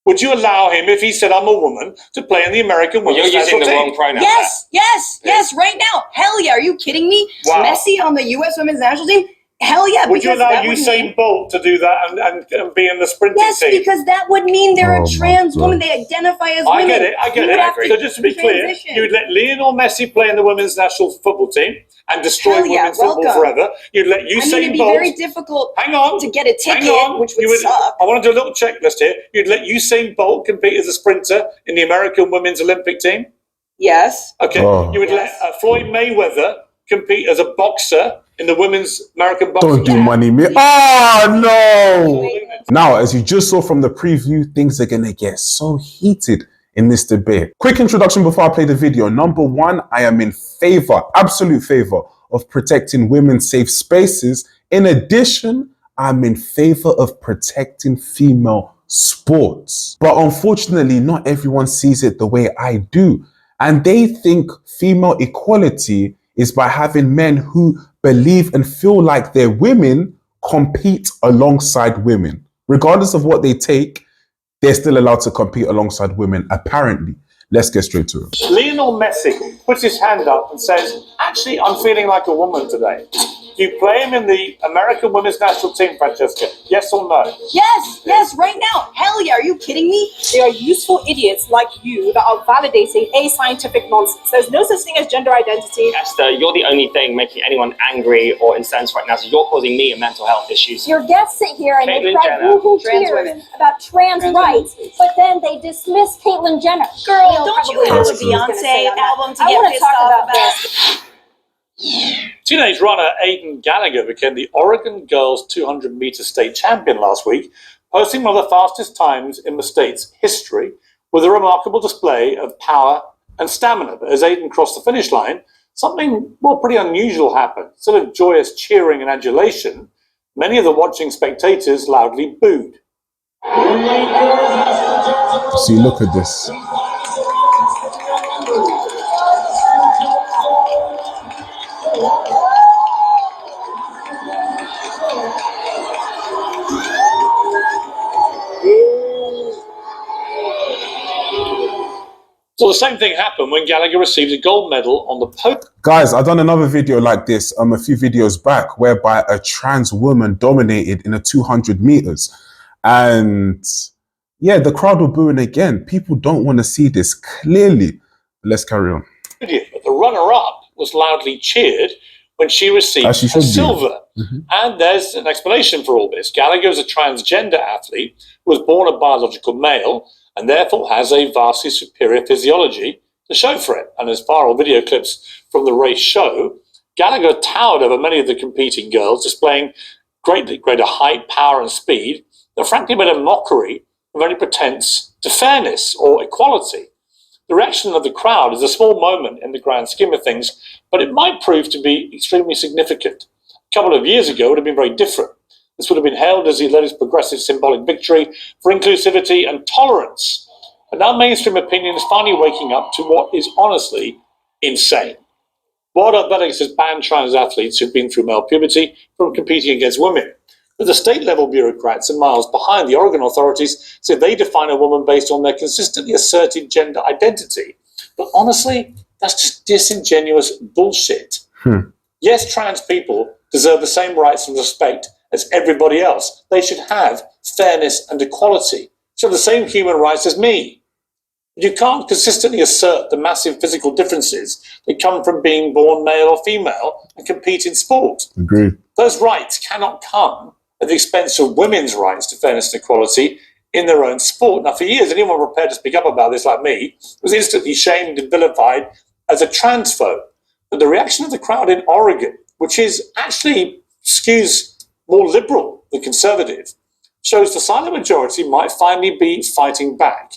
Would you allow him, if he said, I'm a woman, to play in the American women's national team? You're using the wrong pronoun. Yes, right now. Hell yeah, are you kidding me? Wow. Messi on the U.S. women's national team? Hell yeah. Would you allow Usain Bolt to do that and be in the sprinting team? Yes, because that would mean they're a trans woman. They identify as women. I get it. So just to be clear, you would let Lionel Messi play in the women's national football team and destroy women's football forever. You'd let Usain Bolt... it'd be very difficult to get a ticket, which would suck. I want to do a little checklist here. You'd let Usain Bolt compete as a sprinter in the American women's Olympic team? Yes. Okay. You would let Floyd Mayweather compete as a boxer in the women's American boxing. Don't do money, me. Oh, no. Now, as you just saw from the preview, things are going to get so heated in this debate. Quick introduction before I play the video. Number one, I am in favor, absolute favor, of protecting women's safe spaces. In addition, I'm in favor of protecting female sports. But unfortunately, not everyone sees it the way I do. And they think female equality is by having men who believe and feel like they're women compete alongside women. Regardless of what they take, they're still allowed to compete alongside women, apparently. Let's get straight to it. Lionel Messi puts his hand up and says, actually, I'm feeling like a woman today. Do you play him in the American women's national team, Francesca? Yes or no? Yes, right now. Hell yeah, are you kidding me? They are useful idiots like you that are validating ascientific nonsense. There's no such thing as gender identity. Esther, you're the only thing making anyone angry or incensed right now, so you're causing me mental health issues. Your guests sit here and they cry boo-hoo tears about trans rights, but then they dismiss Caitlyn Jenner. Girl, don't you have a Beyonce album to get pissed off about? Teenage runner Aidan Gallagher became the Oregon girls 200-meter state champion last week, posting one of the fastest times in the state's history with a remarkable display of power and stamina. But as Aidan crossed the finish line, something, pretty unusual happened. Instead of joyous cheering and adulation, many of the watching spectators loudly booed. See, look at this. So the same thing happened when Gallagher received a gold medal on the podium. Guys, I've done another video like this a few videos back, whereby a trans woman dominated in a 200 meters. And yeah, the crowd were booing again. People don't want to see this clearly. Let's carry on. But the runner-up was loudly cheered when she received a silver. And there's an explanation for all this. Gallagher is a transgender athlete who was born a biological male and therefore has a vastly superior physiology to show for it. And as viral video clips from the race show, Gallagher towered over many of the competing girls, displaying greater height, power and speed that frankly made a mockery of any pretense to fairness or equality. The reaction of the crowd is a small moment in the grand scheme of things, but it might prove to be extremely significant. A couple of years ago, it would have been very different. This would have been hailed as the latest progressive symbolic victory for inclusivity and tolerance. But now mainstream opinion is finally waking up to what is honestly insane. World Athletics has banned trans athletes who've been through male puberty from competing against women. But the state-level bureaucrats are miles behind. The Oregon authorities say they define a woman based on their consistently asserted gender identity. But honestly, that's just disingenuous bullshit. Yes, trans people deserve the same rights and respect as everybody else. They should have fairness and equality. Should have the same human rights as me. You can't consistently assert the massive physical differences that come from being born male or female and compete in sport. Agreed. Those rights cannot come at the expense of women's rights to fairness and equality in their own sport. Now, for years, anyone prepared to speak up about this, like me, was instantly shamed and vilified as a transphobe. But the reaction of the crowd in Oregon, which is actually skews more liberal than conservative, shows the silent majority might finally be fighting back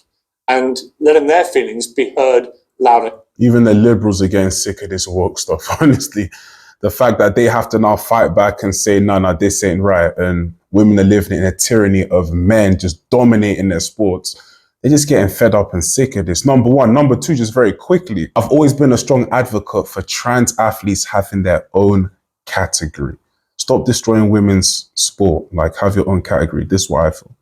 and letting their feelings be heard louder. Even the liberals are getting sick of this woke stuff, honestly. The fact that they have to now fight back and say, no, this ain't right, and women are living in a tyranny of men just dominating their sports, they're just getting fed up and sick of this. Number one. Number two, just very quickly, I've always been a strong advocate for trans athletes having their own category. Stop destroying women's sport. Like, have your own category. This is what I feel.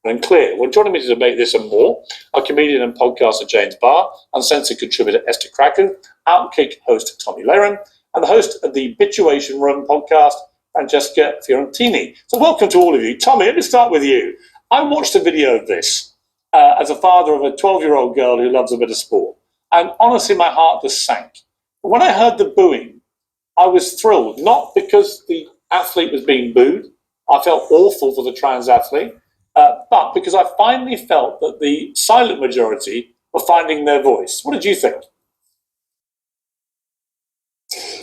and clear. Well, joining me to debate this and more are comedian and podcaster James Barr, uncensored contributor Esther Kraken, Outkick host Tommy Laren, and the host of the Bituation Room podcast, Francesca Fiorentini. So welcome to all of you. Tommy, let me start with you. I watched a video of this as a father of a 12-year-old girl who loves a bit of sport. And honestly, my heart just sank. When I heard the booing, I was thrilled, not because the athlete was being booed. I felt awful for the trans athlete, but because I finally felt that the silent majority were finding their voice. What did you think?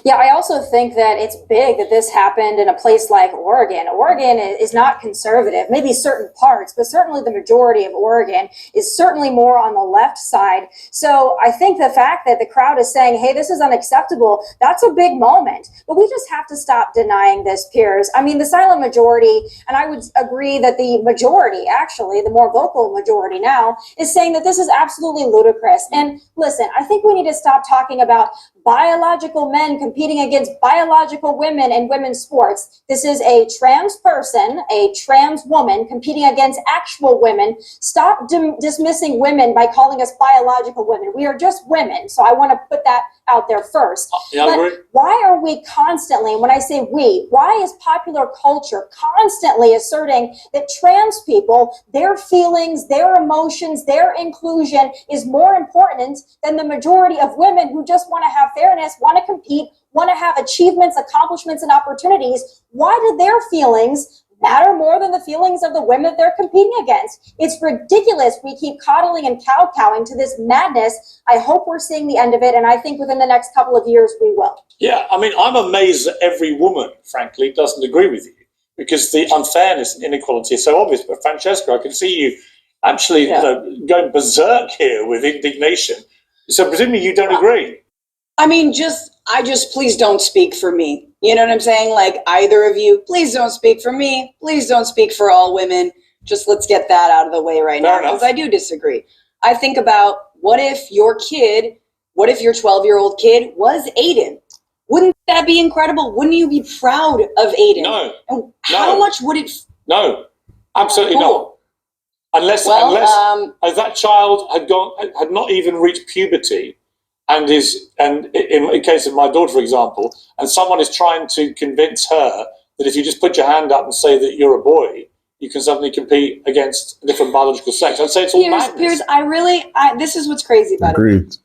Yeah, I also think that it's big that this happened in a place like Oregon. Oregon is not conservative, maybe certain parts, but certainly the majority of Oregon is certainly more on the left side. So I think the fact that the crowd is saying, hey, this is unacceptable, that's a big moment. But we just have to stop denying this, Piers. I mean, the silent majority, and I would agree that the majority, actually, the more vocal majority now, is saying that this is absolutely ludicrous. And listen, I think we need to stop talking about biological men competing against biological women in women's sports. This is a trans person, a trans woman competing against actual women. Stop dismissing women by calling us biological women. We are just women. So I want to put that out there first. But why are we constantly, when I say we, why is popular culture constantly asserting that trans people, their feelings, their emotions, their inclusion is more important than the majority of women who just want to have fairness, want to compete, want to have achievements, accomplishments, and opportunities? Why do their feelings matter more than the feelings of the women they're competing against? It's ridiculous. We keep coddling and kowtowing to this madness. I hope we're seeing the end of it, and I think within the next couple of years we will. Yeah, I mean, I'm amazed that every woman, frankly, doesn't agree with you, because the unfairness and inequality is so obvious. But Francesca, I can see you actually going berserk here with indignation. So presumably you don't agree. I mean, please don't speak for me. You know what I'm saying? Like, either of you, please don't speak for me. Please don't speak for all women. Just let's get that out of the way right now, because I do disagree. I think about, what if your 12-year-old kid was Aiden? Wouldn't that be incredible? Wouldn't you be proud of Aiden? No. And how much would it? No, absolutely not. Unless that child had not even reached puberty, and in case of my daughter, for example, and someone is trying to convince her that if you just put your hand up and say that you're a boy, you can suddenly compete against a different biological sex. I'd say it's all madness. Piers, this is what's crazy about it.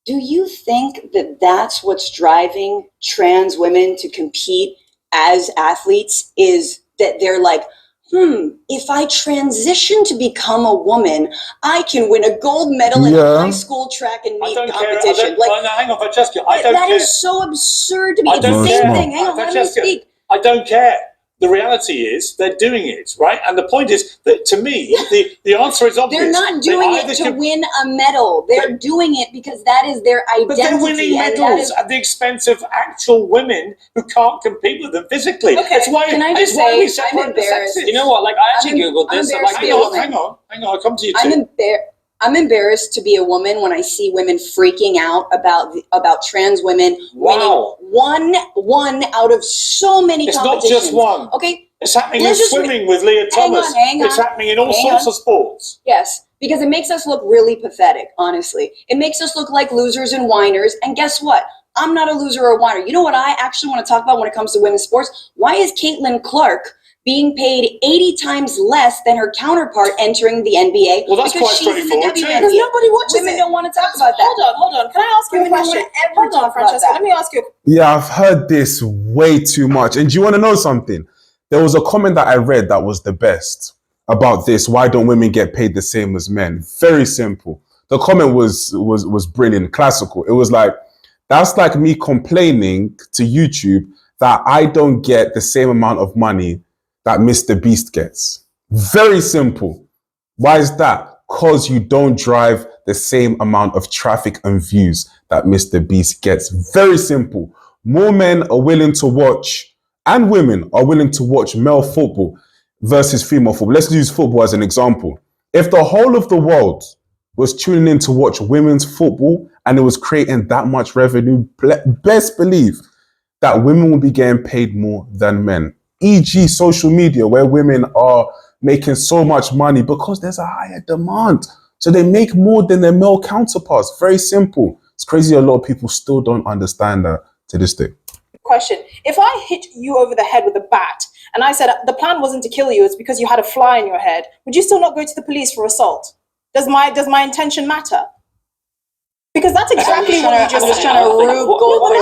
Do you think that that's what's driving trans women to compete as athletes, is that they're like, if I transition to become a woman, I can win a gold medal in a high school track and meet competition. Hang on, Francesca. I don't care. That is so absurd to me. It's the same thing. Hang on, let me speak. I don't care. The reality is they're doing it, right? And the point is that, to me, the answer is obvious. They're not doing it to win a medal. They're doing it because that is their identity. But they're winning medals at the expense of actual women who can't compete with them physically. Okay, can I just say, I'm embarrassed. You know what? Like, I actually Googled this. Hang on. I'll come to you too. I'm embarrassed to be a woman when I see women freaking out about trans women winning one out of so many competitions. It's not just one. Okay. It's happening in swimming with Leah Thomas. Hang on. It's happening in all sorts of sports. Yes, because it makes us look really pathetic, honestly. It makes us look like losers and whiners. And guess what? I'm not a loser or a whiner. You know what I actually want to talk about when it comes to women's sports? Why is Caitlin Clark being paid 80 times less than her counterpart entering the NBA? Well, that's quite straightforward too. Because nobody watches Women don't want to talk about that. Hold on. Can I ask you a question? Hold on, Francesca. Let me ask you. Yeah, I've heard this way too much. And do you want to know something? There was a comment that I read that was the best about this. Why don't women get paid the same as men? Very simple. The comment was brilliant, classical. It was like, that's like me complaining to YouTube that I don't get the same amount of money that Mr. Beast gets. Very simple. Why is that? Because you don't drive the same amount of traffic and views that Mr. Beast gets. Very simple. More men are willing to watch, and women are willing to watch, male football versus female football. Let's use football as an example. If the whole of the world was tuning in to watch women's football and it was creating that much revenue, best believe that women will be getting paid more than men. E.g. social media, where women are making so much money? Because there's a higher demand. So they make more than their male counterparts. Very simple. It's crazy a lot of people still don't understand that to this day. Question. If I hit you over the head with a bat and I said the plan wasn't to kill you, it's because you had a fly in your head, would you still not go to the police for assault? Does my intention matter? Because that's exactly what you just said. trying to Rube Goldberg.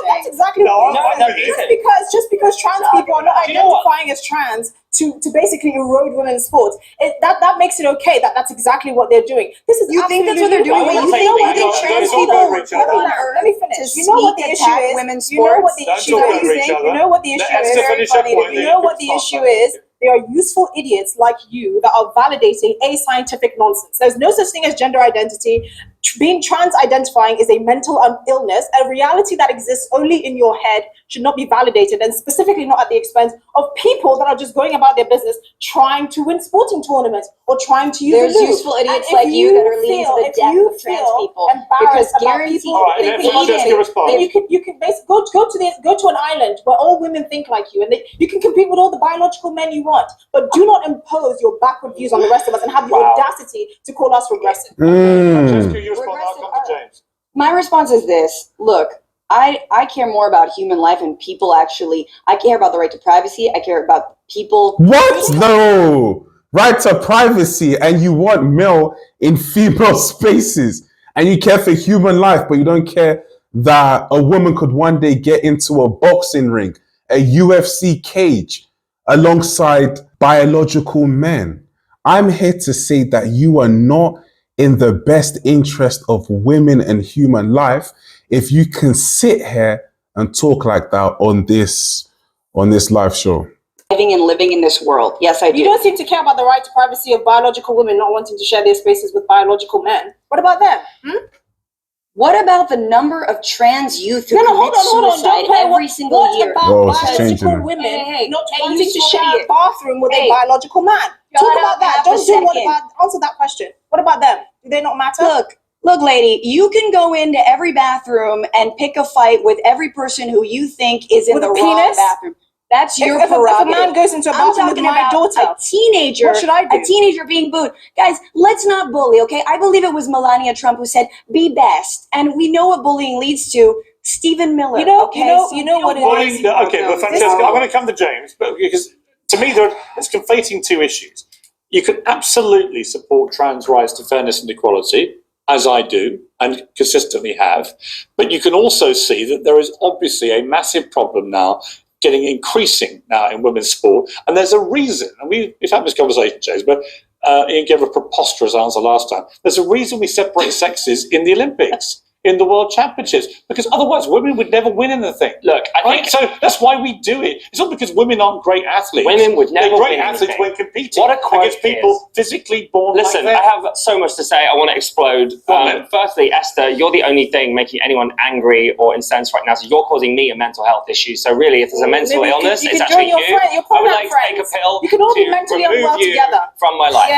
That's exactly what you just Just because trans people are not identifying as trans to basically erode women's sports, that makes it okay. That's exactly what they're doing. This is You think that's what they're doing? You think trans people let me finish. You know what the issue is? Women's You know what sports? the issue is? You know what the issue is? You know what the issue is? They are useful idiots like you that are validating ascientific nonsense. There's no such thing as gender identity. Being trans identifying is a mental illness, a reality that exists only in your head, should not be validated, and specifically not at the expense of people that are just going about their business trying to win sporting tournaments or trying to use There's useful idiots like you that are leading to the death of trans people. Because guaranteed, then you can basically go to an island where all women think like you, and you can compete with all the biological men you want, but do not impose your backward views on the rest of us and have the audacity to call us regressive. My response is this. Look, I care more about human life and people actually. I care about the right to privacy. I care about people. What? No. Right to privacy, and you want male in female spaces, and you care for human life, but you don't care that a woman could one day get into a boxing ring, a UFC cage, alongside biological men. I'm here to say that you are not in the best interest of women and human life if you can sit here and talk like that on this live show. Living in this world. Yes, I do. You don't seem to care about the right to privacy of biological women not wanting to share their spaces with biological men. What about them? What about the number of trans youth who commit suicide every single year? What about biological women not wanting to share a bathroom with a biological man? Talk about that. Answer that question. What about them? Do they not matter? Look, lady, you can go into every bathroom and pick a fight with every person who you think is in the wrong bathroom. That's your prerogative. If a man goes into a bathroom with my daughter, a teenager, what should I do? A teenager being booed. Guys, let's not bully, okay? I believe it was Melania Trump who said, "Be best," and we know what bullying leads to. Stephen Miller. You know what it is. Okay, but Francesca, I'm going to come to James, but because to me, it's conflating two issues. You can absolutely support trans rights to fairness and equality, as I do and consistently have, but you can also see that there is obviously a massive problem now increasing now in women's sport, and there's a reason, and we've had this conversation, James, but Ian gave a preposterous answer last time. There's a reason we separate sexes in the Olympics, in the World Championships, because otherwise women would never win anything. Look, I think so. That's why we do it. It's not because women aren't great athletes. Women would never They're great win athletes anything. when competing What a quote, against people physically born. Listen, like I have so much to say. I want to explode. Firstly, Esther, you're the only thing making anyone angry or incensed right now. So you're causing me a mental health issue. So really, if there's a mental illness, it's actually you. I would like to take a pill you can all be mentally to unwell remove you together from my life.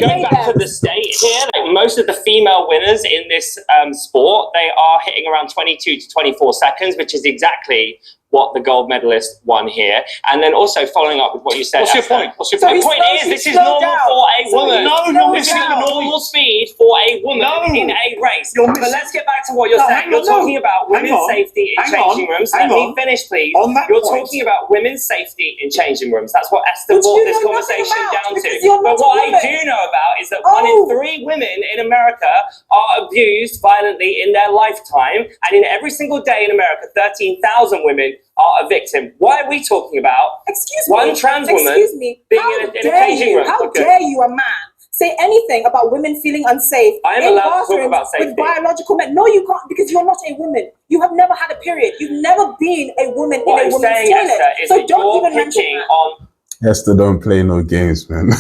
Going back to Baby. the state here, like most of the female winners in this sport, they are hitting around 22 to 24 seconds, which is exactly what the gold medalist won here. And then also following up with what you said. What's your point? My point is, this is normal for a woman. This is normal speed for a woman in a race. But let's get back to what you're saying. You're talking about women's safety in changing rooms. Let me finish, please. You're talking about women's safety in changing rooms. That's what Esther brought this conversation down to. But what I do know about is that 1 in 3 women in America are abused violently in their lifetime. And in every single day in America, 13,000 women are a victim. Why are we talking about one trans woman being in a changing room? How dare you, a man, say anything about women feeling unsafe I am in allowed to talk about bathrooms safety with biological men? No, you can't, because you're not a woman. You have never had a period. You've never been a woman in a woman's toilet. Esther, is so that don't you're even mention picking that. on. Esther don't play no games, man.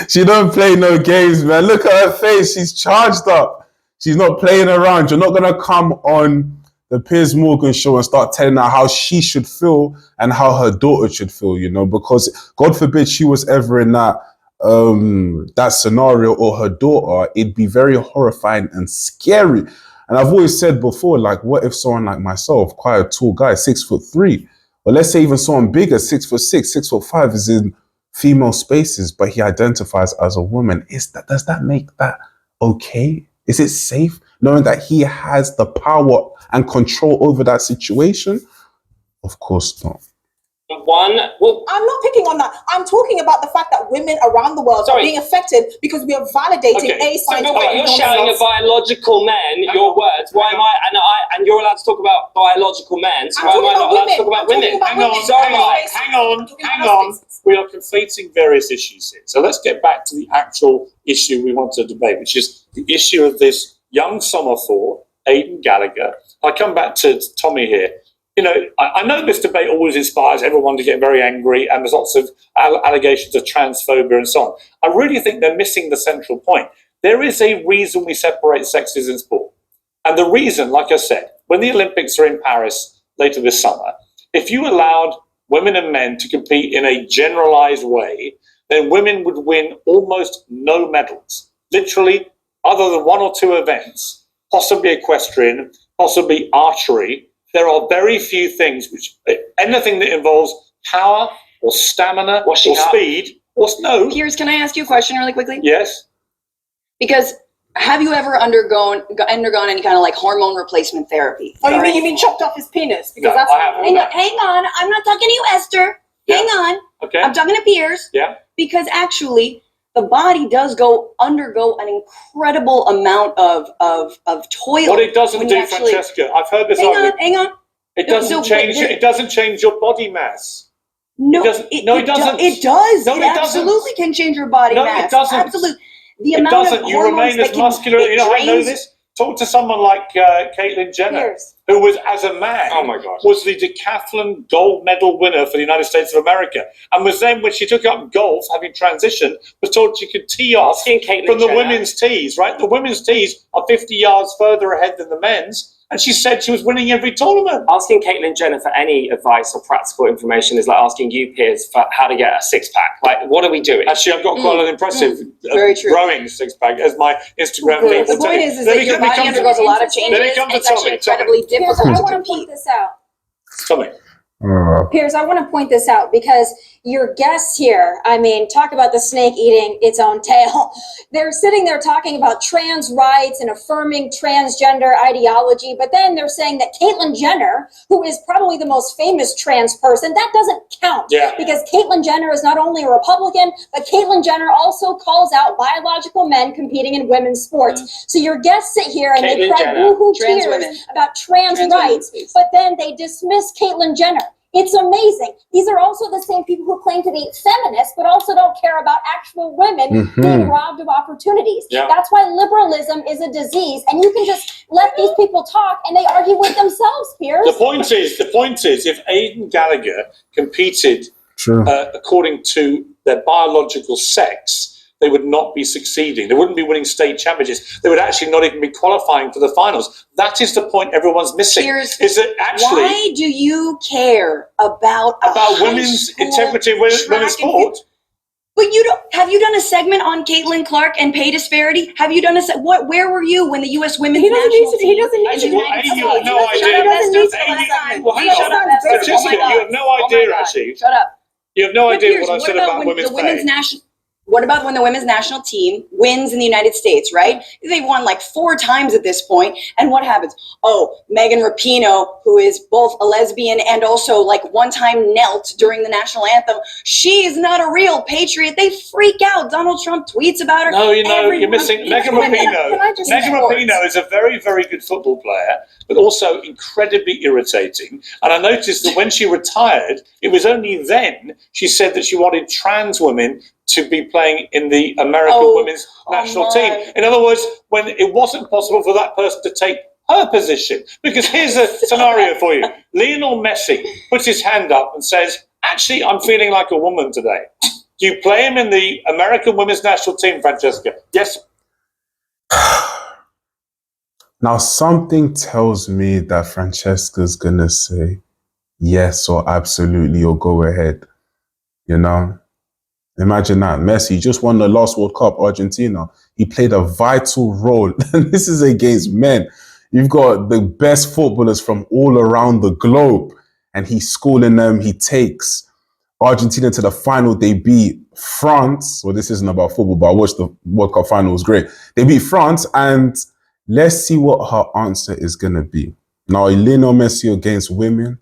She don't play no games, man. Look at her face. She's charged up. She's not playing around. You're not going to come on the Piers Morgan show and start telling her how she should feel and how her daughter should feel, you know, because God forbid she was ever in that scenario, or her daughter, it'd be very horrifying and scary. And I've always said before, like, what if someone like myself, quite a tall guy, 6'3", Or let's say even someone bigger, 6'6", 6'5", is in female spaces, but he identifies as a woman. Does that make that okay? Is it safe knowing that he has the power and control over that situation? Of course not. I'm not picking on that. I'm talking about the fact that women around the world are being affected because we are validating a scientific. You're shouting at biological men. Your words. Why am I? And you're allowed to talk about biological men. So why am I not allowed to talk about women? Hang on. We are conflating various issues here. So let's get back to the actual issue we want to debate, which is the issue of this young sophomore, Aidan Gallagher. I come back to Tommy here. You know, I know this debate always inspires everyone to get very angry, and there's lots of allegations of transphobia and so on. I really think they're missing the central point. There is a reason we separate sexes in sport. And the reason, like I said, when the Olympics are in Paris later this summer, if you allowed women and men to compete in a generalized way, then women would win almost no medals. Literally, other than one or two events, possibly equestrian, possibly archery. There are very few things anything that involves power or stamina or speed or no. Piers, can I ask you a question really quickly? Yes. Because have you ever undergone any kind of like hormone replacement therapy? Oh, you mean chopped off his penis? Because that's hang on. I'm not talking to you, Esther. Yeah. Hang on. Okay. I'm talking to Piers. Yeah. Because actually, the body does undergo an incredible amount of toil. What it doesn't do, Francesca, I've heard this argument. Hang on. It doesn't change. It doesn't change your body mass. No, it doesn't. It does. No, it doesn't. Absolutely can change your body mass. No, it doesn't. Absolutely. The it amount doesn't. Of you remain as muscular. You know, I know this. Talk to someone like Caitlyn Jenner, who was, as a man, was the decathlon gold medal winner for the United States of America, and was then, when she took up golf, having transitioned, was told she could tee off from the women's tees. Right, the women's tees are 50 yards further ahead than the men's. And she said she was winning every tournament. Asking Caitlyn Jenner for any advice or practical information is like asking you, Piers, for how to get a six-pack. Like, what are we doing? Actually, I've got quite an impressive growing six-pack, as my Instagram link will tell you. The point is that your body undergoes a lot of changes. It's actually incredibly difficult I want to point this out. Tell me. Piers, I want to point this out because your guests here, I mean, talk about the snake eating its own tail. They're sitting there talking about trans rights and affirming transgender ideology, but then they're saying that Caitlyn Jenner, who is probably the most famous trans person, that doesn't count. Yeah. Because Caitlyn Jenner is not only a Republican, but Caitlyn Jenner also calls out biological men competing in women's sports. So your guests sit here and they cry boo-hoo tears about trans rights, but then they dismiss Caitlyn Jenner. It's amazing. These are also the same people who claim to be feminists, but also don't care about actual women being robbed of opportunities. Yeah. That's why liberalism is a disease, and you can just let these people talk, and they argue with themselves, Piers. The point is, if Aidan Gallagher competed according to their biological sex, they would not be succeeding. They wouldn't be winning state championships. They would actually not even be qualifying for the finals. That is the point everyone's missing. Piers, is that actually why do you care about women's integrity in women's sport? But have you done a segment on Caitlin Clark and pay disparity? Have you done where were you when the U.S. women's national team? He doesn't need to. You have no idea, actually. Shut up. You have no idea what I said about women's pay. What about when the women's national team wins in the United States, right? They've won like 4 times at this point. And what happens? Oh, Megan Rapinoe, who is both a lesbian and also like one time knelt during the national anthem. She is not a real patriot. They freak out. Donald Trump tweets about her. No, you're missing Megan Rapinoe. Megan Rapinoe is a very, very good football player, but also incredibly irritating. And I noticed that when she retired, it was only then she said that she wanted trans women to be playing in the American women's national team. In other words, when it wasn't possible for that person to take her position. Because here's a scenario for you. Lionel Messi puts his hand up and says, actually, I'm feeling like a woman today. Do you play him in the American women's national team, Francesca? Yes. Now, something tells me that Francesca's going to say yes or absolutely or go ahead. You know? Imagine that. Messi just won the last World Cup, Argentina. He played a vital role. This is against men. You've got the best footballers from all around the globe. and he's schooling them. He takes Argentina to the final. They beat France. Well, this isn't about football, but I watched the World Cup final. It was great. They beat France, and let's see what her answer is going to be. Now, Lionel Messi against women.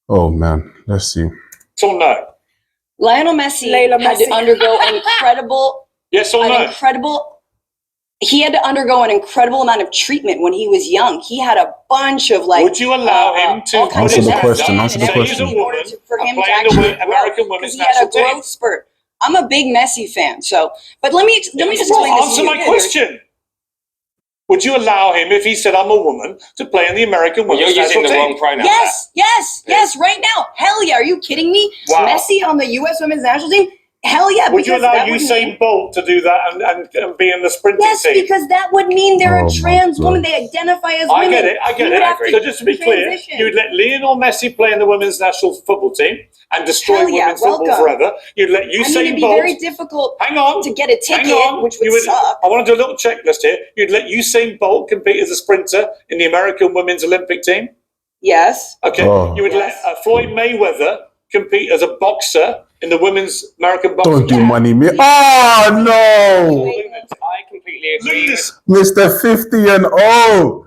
Oh, man. Let's see. Yes or no? Lionel Messi had to undergo an incredible... Yes or no? He had to undergo an incredible amount of treatment when he was young. He had a bunch of like... Would you allow him to... Answer the question, answer the question. In order for him to actually American women's national team. He had a growth spurt. I'm a big Messi fan, so... But let me just explain this to you. Answer my question. Would you allow him, if he said, I'm a woman, to play in the American women's national team? You're using the wrong pronoun. Yes, right now. Hell yeah, are you kidding me? Wow. Messi on the U.S. women's national team? Hell yeah. Would you allow Usain Bolt to do that and be in the sprinting team? Yes, because that would mean they're a trans woman. They identify as women. I get it. So just to be clear, you would let Lionel Messi play in the women's national football team and destroy women's football forever. You'd let Usain Bolt... it'd be very difficult to get a ticket, which would suck. I want to do a little checklist here. You'd let Usain Bolt compete as a sprinter in the American women's Olympic team? Yes. Okay. You would let Floyd Mayweather compete as a boxer in the women's American boxing. Don't do money, me. Oh, no. I completely agree. Mr. 50 and 0.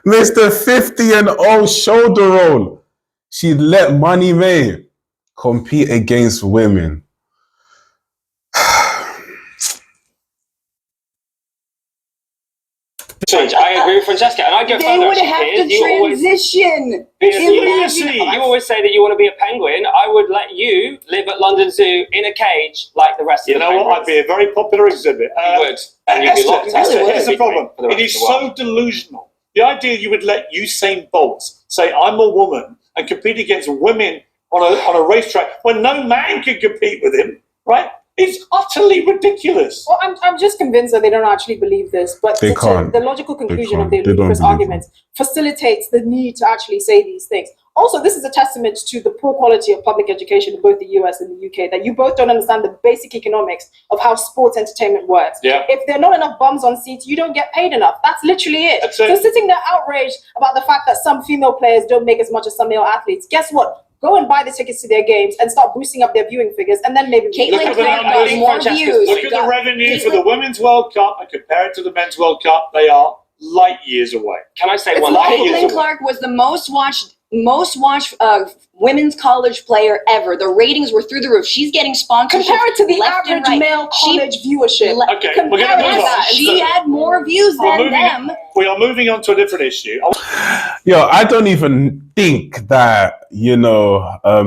Mr. 50 and 0 shoulder roll. She'd let Money May compete against women. I agree with Francesca, and I go further. They would have to transition. You always say that you want to be a penguin. I would let you live at London Zoo in a cage like the rest of the penguins. You know what? I'd be a very popular exhibit. You would. And you'd be locked out. Here's the problem. It is so delusional. The idea you would let Usain Bolt say, I'm a woman, and compete against women on a racetrack when no man can compete with him, right? It's utterly ridiculous. Well, I'm just convinced that they don't actually believe this, but the logical conclusion of their ludicrous arguments facilitates the need to actually say these things. Also, this is a testament to the poor quality of public education in both the US and the UK, that you both don't understand the basic economics of how sports entertainment works. Yeah. If there are not enough bums on seats, you don't get paid enough. That's literally it. So sitting there outraged about the fact that some female players don't make as much as some male athletes, guess what? Go and buy the tickets to their games and start boosting up their viewing figures, and then maybe Caitlin Clark got more views. Look at the revenue for the Women's World Cup and compare it to the Men's World Cup. They are light years away. Can I say one? Caitlin Clark was the most watched women's college player ever. The ratings were through the roof. She's getting sponsorships. Compare it to the average male college viewership. Okay, we're going to move on. She had more views than them. We are moving on to a different issue. Yo, I don't even think that,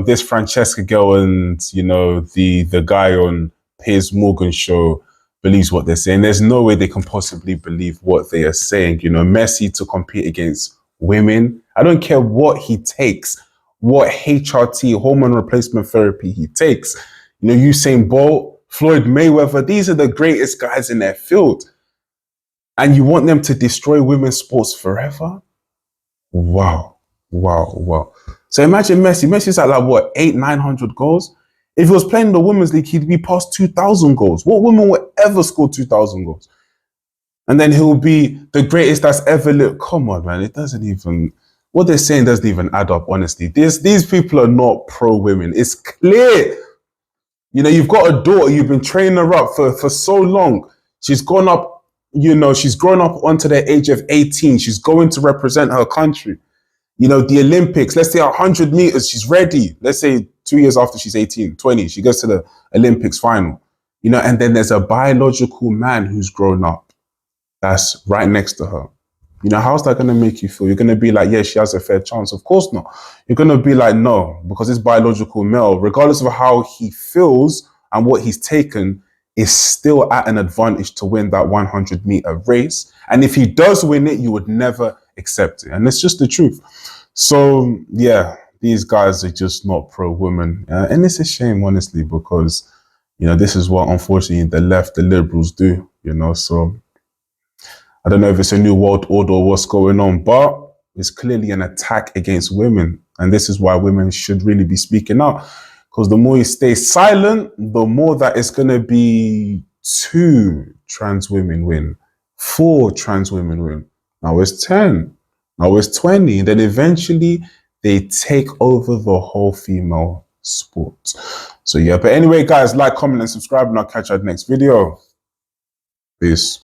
this Francesca girl and, the guy on Piers Morgan show believes what they're saying. There's no way they can possibly believe what they are saying. Messi to compete against women. I don't care what he takes, what HRT, hormone replacement therapy he takes. Usain Bolt, Floyd Mayweather, these are the greatest guys in their field. And you want them to destroy women's sports forever? Wow. So imagine Messi. Messi's at 800-900 goals. If he was playing the Women's League, he'd be past 2,000 goals. What woman would ever score 2,000 goals? And then he'll be the greatest that's ever lived. Come on, man. It doesn't even... What they're saying doesn't even add up, honestly. These people are not pro-women. It's clear. You've got a daughter. You've been training her up for so long. She's gone up, she's grown up onto the age of 18. She's going to represent her country. The Olympics, let's say 100 meters, she's ready. Let's say 2 years after she's 18, 20, she goes to the Olympics final. And then there's a biological man who's grown up that's right next to her. How's that going to make you feel? You're going to be like, yeah, she has a fair chance. Of course not. You're going to be like, no, because it's biological male, regardless of how he feels and what he's taken, is still at an advantage to win that 100-meter race. And if he does win it, you would never accept it. And it's just the truth. So, yeah, these guys are just not pro-women. And it's a shame, honestly, because, this is what, unfortunately, the left, the liberals do, So I don't know if it's a new world order or what's going on, but it's clearly an attack against women. And this is why women should really be speaking out. Because the more you stay silent, the more that it's going to be 2 trans women win, 4 trans women win. Now it's 10. I was 20. Then eventually they take over the whole female sport. So yeah, but anyway, guys, like, comment, and subscribe, and I'll catch you at the next video. Peace.